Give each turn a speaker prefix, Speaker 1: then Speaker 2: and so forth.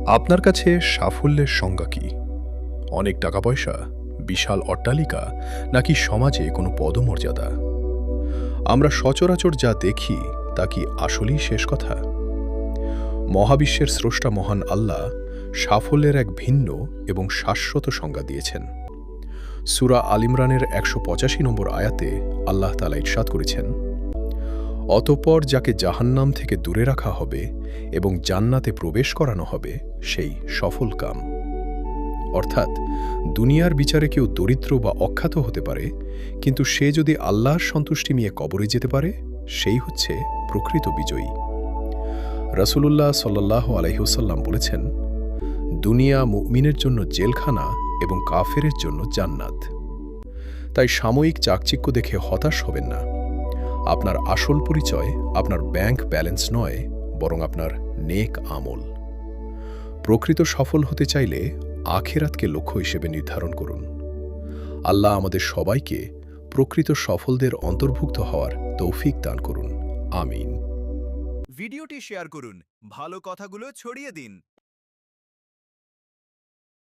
Speaker 1: আপনার কাছে সাফল্যের সংজ্ঞা কি? অনেক টাকা পয়সা, বিশাল অট্টালিকা, নাকি সমাজে কোনো পদমর্যাদা? আমরা সচরাচর যা দেখি তা কি আসলেই শেষ কথা? মহাবিশ্বের স্রষ্টা মহান আল্লাহ সাফল্যের এক ভিন্ন এবং শাশ্বত সংজ্ঞা দিয়েছেন। সূরা আল ইমরানের ১৮৫ নম্বর আয়াতে আল্লাহ তাআলা ইরশাদ করেছেন, অতঃপর যাকে জাহান্নাম থেকে দূরে রাখা হবে এবং জান্নাতে প্রবেশ করানো হবে সেই সফলকাম। অর্থাৎ দুনিয়ার বিচারে কেউ দরিদ্র বা অখ্যাত হতে পারে, কিন্তু সে যদি আল্লাহর সন্তুষ্টি নিয়ে কবরে যেতে পারে, সেই হচ্ছে প্রকৃত বিজয়ী। রাসূলুল্লাহ সাল্লাল্লাহু আলাইহি ওয়াসাল্লাম বলেছেন, দুনিয়া মুমিনের জন্য জেলখানা এবং কাফেরের জন্য জান্নাত। তাই সাময়িক চাকচিক্য দেখে হতাশ হবেন না। আপনার আসল পরিচয় আপনার ব্যাংক ব্যালেন্স নয়, বরং আপনার নেক আমল। প্রকৃত সফল হতে চাইলে আখিরাতকে লক্ষ্য হিসেবে নির্ধারণ করুন। আল্লাহ আমাদের সবাইকে প্রকৃত সফলদের অন্তর্ভুক্ত হওয়ার তৌফিক দান করুন। আমিন।
Speaker 2: ভিডিওটি শেয়ার করুন, ভালো কথাগুলো ছড়িয়ে দিন।